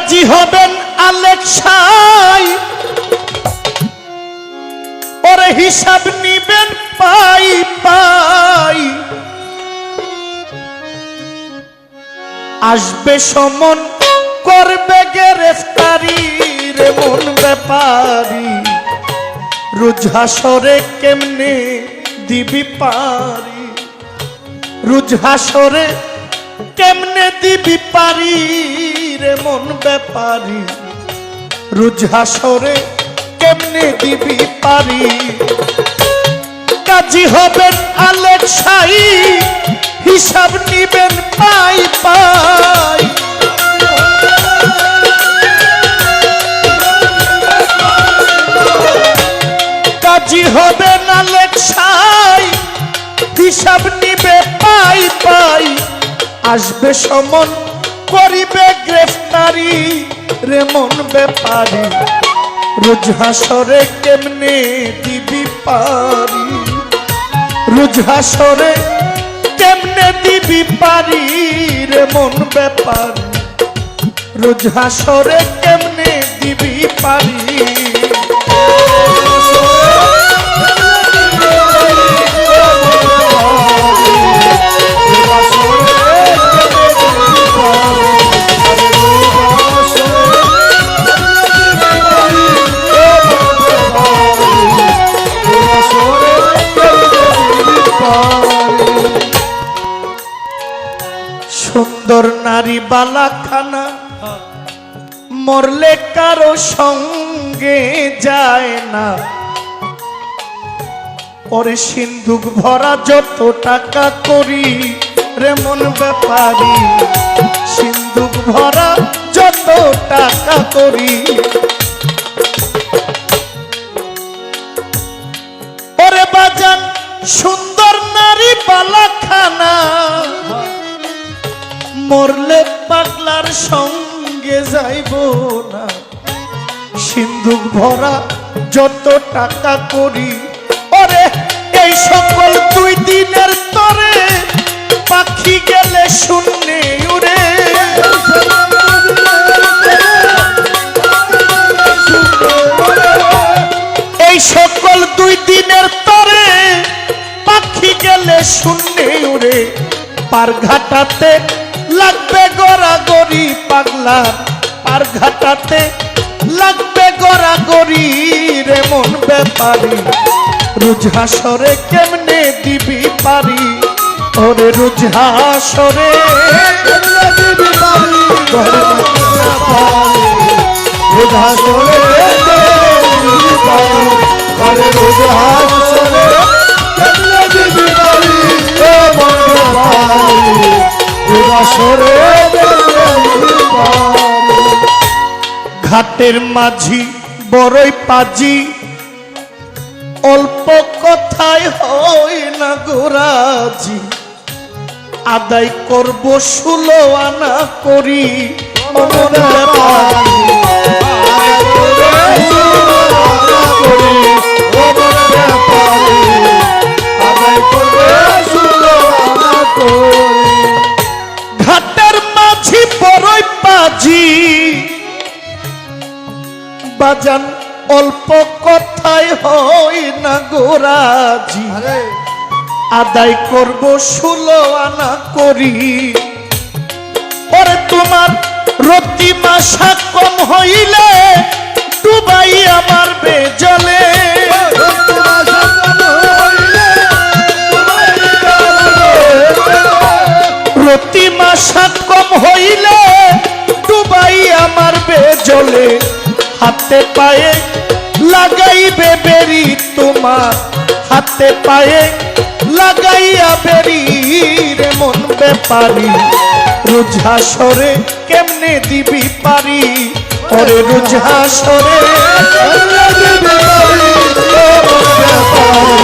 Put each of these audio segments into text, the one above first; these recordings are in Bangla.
কাজী হবেন আলেকসাই ওরে হিসাব নিবেন পাই পাই আসবে সমন করবে গ্রেফতারি রে মন ব্যাপারী রোজ হাসরে কেমনে দিবি পারি রোজ হাসরে কেমনে দিবি পারি রে মন ব্যাপারী রোজ হাসরে কেমনে দিবি পারি কাজী হবেন আলেকসাই হিসাব নিবেন পাই পাই কাজী হবেন আলেকসাই হিসাব নিবে পাই পাই আসবে সমন করিবে গ্রেফতারি রে মন ব্যাপারী রোজ হাসরে কেমনে দিবি পারি রোজ হাসরে কেমনে দিবি পারি রে মন ব্যাপারী রোজ হাসরে কেমনে দিবি পারি সুন্দর নারী বালাখানা মরলে কারো সঙ্গে যায় না পরে সিন্ধুক ভরা যত টাকা করি রে মন ব্যাপারী সিন্ধুক ভরা যত টাকা করি ওরে বাজান সুন্দর নারী বালাখানা মরলে পাগলার সঙ্গে যাইব না সিন্ধুক ভরা যত টাকা করি ওরে এই সকল দুই দিনের তরে পাখি গেলে শূন্যে উড়ে এই সকল দুই দিনের তরে পাখি গেলে শূন্যে উড়ে পার ঘাটাতে লাগবে গড়াগড়ি পাগলার পার ঘাটাতে লাগবে গড়াগড়ি রে মন ব্যাপারী রোজ হাসরে কেমনে দিবি পারি ওরে রোজ হাসরে কেমনে দিবি পারি রোজ হাসরে দিবি পারি ওরে রোজ হাসরে কেমনে দিবি পারি ও মন ব্যাপারী ঘাটের মাঝি বড়ই পাজি অল্প কথায় হয় না গোরাজি আদায় করব 16 আনা করি মন ব্যাপারী আদায় করব 16 আনা করি ঘাটের মাঝি বড়ই পাজি বাজান অল্প কথায় হয় না গোরাজি আদায় করব 16 আনা করি ওরে তোমার রতি মাসা কম হইলে ডুবাই আমার বেজলে রতি মাসা কম হইলে ডুবাই আমার বেজলে হাতে পায়ে লাগাইবে বেরি তোমার হাতে পায়ে লাগাইয়া বেরি রে মন ব্যাপারী রোজ হাসরে কেমনে দিবি পারি ওরে রোজ হাসরে কেমনে দিবি পারি ও মন ব্যাপারী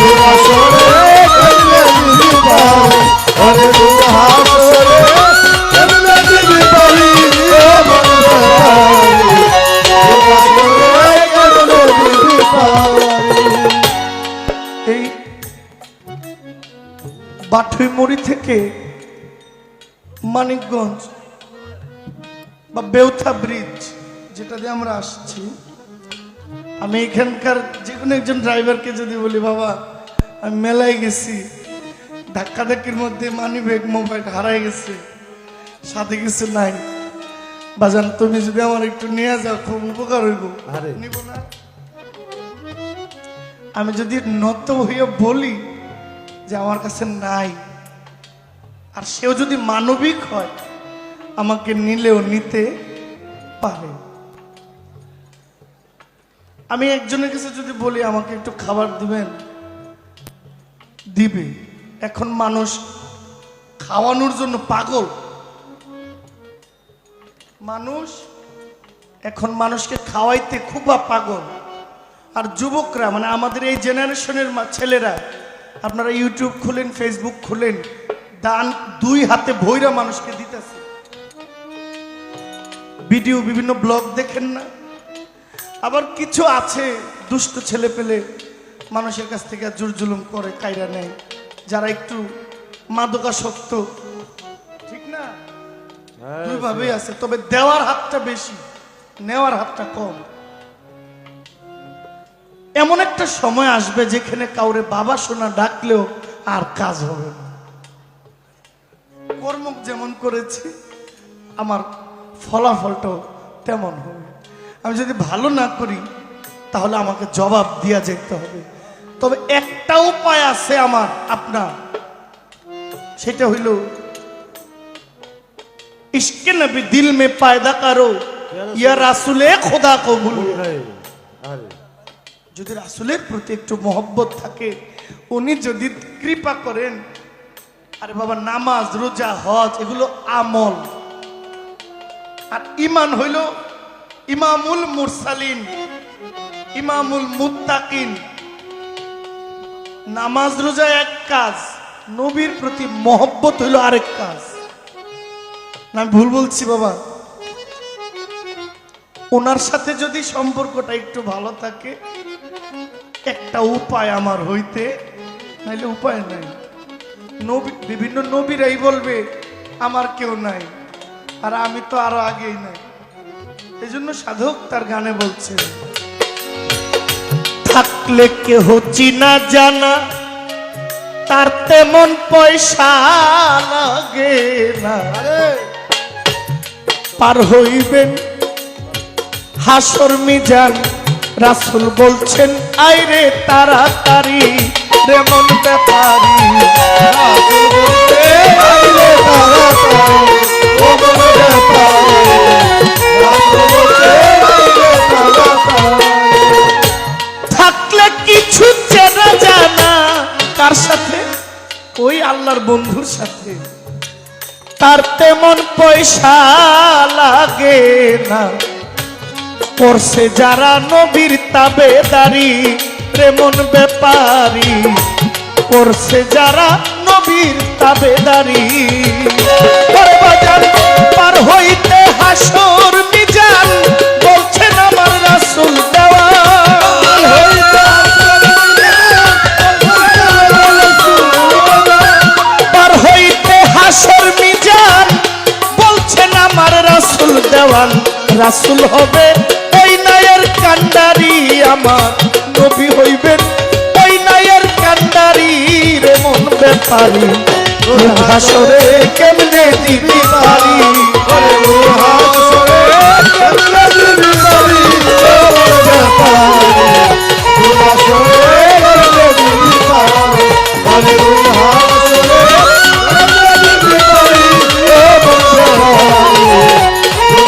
রোজ হাসরে কেমনে দিবি পারি ওরে রোজ হাসরে কেমনে দিবি পারি ও মন ব্যাপারী এই বাঠুইমুড়ি থেকে মানিকগঞ্জ বা বেউথা ব্রিজ যেটা দিয়ে আমরা আসছি, আমি এখানকার যে কোনো একজন ড্রাইভারকে যদি বলি বাবা আমি মেলায় গেছি, ধাক্কাধাক্কির মধ্যে মানি ব্যাগ মোবাইল হারাই গেছে, সাথে কিছু নাই, বাজান তুমি যদি আমার একটু নিয়ে যাও খুব উপকার হইব। নিব না? আমি যদি নত হইয়া বলি যে আমার কাছে নাই, আর সেও যদি মানবিক হয় আমাকে নিলেও নিতে পারে। আমি একজনের কাছে যদি বলি আমাকে একটু খাবার দিবেন, দিবে। এখন মানুষ খাওয়ানোর জন্য পাগল, মানুষ এখন মানুষকে খাওয়াইতে খুব পাগল। আর যুবকরা মানে আমাদের এই জেনারেশনের ছেলেরা, আপনারা ইউটিউব খুলেন, ফেসবুক খুলেন, দান দুই হাতে ভৈরা মানুষকে দিতেছে। ভিডিও বিভিন্ন ব্লগ দেখেন না? আবার কিছু আছে দুষ্ট ছেলে পেলে মানুষের কাছ থেকে জোর জুলুম করে কায়রা নেয়, যারা একটু মাদকাসক্ত, ঠিক না? দুইভাবেই আছে, তবে দেওয়ার হাতটা বেশি, নেওয়ার হাতটা কম। এমন একটা সময় আসবে যেখানে কাউরে বাবা সোনা ডাকলেও আর কাজ হবে না। কর্ম যেমন করেছি আমার ফলাফলটাও তেমন হবে। আমি যদি ভালো না করি তাহলে আমাকে জবাব দিয়া যেতে হবে। তবে একটা উপায় আছে আমার আপনার, সেটা হইল ইশকে নবী দিল মে পায়দা করো, ইয়া রাসূলে খোদা কবুল। যদি রাসূলের প্রতি একটু মহব্বত থাকে, উনি যদি কৃপা করেন, আরে বাবা নামাজ রোজা হজ এগুলো আমল, আর ঈমান হইল ইমামুল মুরসালিন, ইমামুল মুত্তাকিন। নামাজ রোজা এক কাজ, নবীর প্রতি মহব্বত হইল আরেক কাজ। না আমি ভুল বলছি বাবা? ওনার সাথে যদি সম্পর্কটা একটু ভালো থাকে, একটা উপায় আমার হইতে, নাইলে উপায় নাই। নবী বিভিন্ন নবীরাই বলবে আমার কেউ নাই, আর আমি তো আরো আগেই নাই। এই জন্য সাধক তার গানে বলছে, থাকলে কেহ চিনা জানা তার তেমন পয়সা লাগে না, পার হইবেন হাসর মিজান। রাসূল বলছেন আইরে তাড়াতাড়ি রে মন ব্যাপারী, থাকলে কিছু চেনা জানা কার সাথে? ওই আল্লাহর বন্ধুর সাথে। তার তেমন পয়সা লাগে না, করছে যারা নবীর তাবেদারি প্রেমন ব্যাপারী, করছে যারা নবীর তাবেদারি। পার হইতে হাসর মিজান, বলছেন আমার রাসূল দেওয়ান হইতে। পার হইতে হাসর মিজান, বলছেন আমার রাসূল দেওয়ান। রাসূল হবে ওই নায়ের কান্ডারি, আমার নবী হইবেন ওই নায়ের কান্ডারি রে মন ব্যাপারী। হাসরে কেমনে দিবি পারি, হাসরে কেমনে দিবি পারি, হাসরে কেমনে দিবি পারি,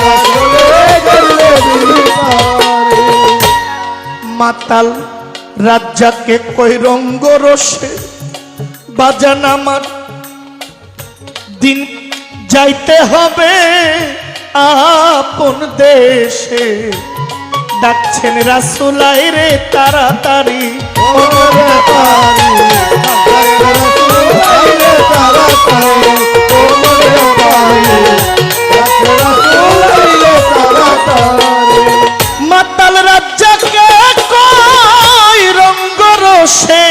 হাসরে কেমনে দিবি পারি। মাতাল রাজ্জাকে কই রঙ্গ রসে, বাজান আমার দিন যাইতে হবে আপন দেশে। ডাকছেন রাসূল আইরে তাড়াতাড়ি, মাতাল রাজ্জাকে কই রঙ্গ রসে,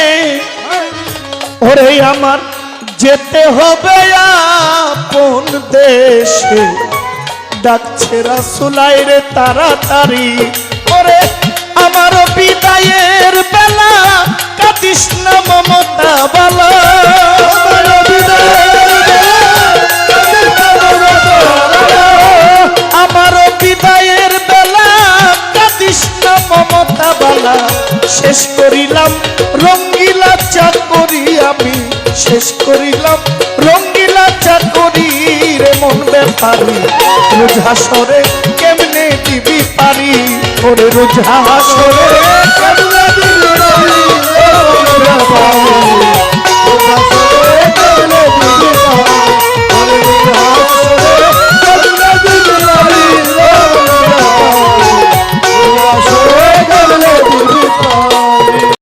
ওরে আমার যেতে হবে আপন দেশে। ডাকছে রাসূলাই রে তাড়াতাড়ি ওরে আমার বিদায়ের বেলা কাঁদিস না মমতা বালা আমার বিদায়ের বেলা কাঁদিস না মমতা বালা শেষ করিলাম রঙ্গিলা চাকরি আমি শেষ করিলাম রঙ্গিলা চাকরি রে মন ব্যাপারি রোজ হাসরে কেমনে দিবি পারি ওরে রোজ হাসরে কেমনে দিবি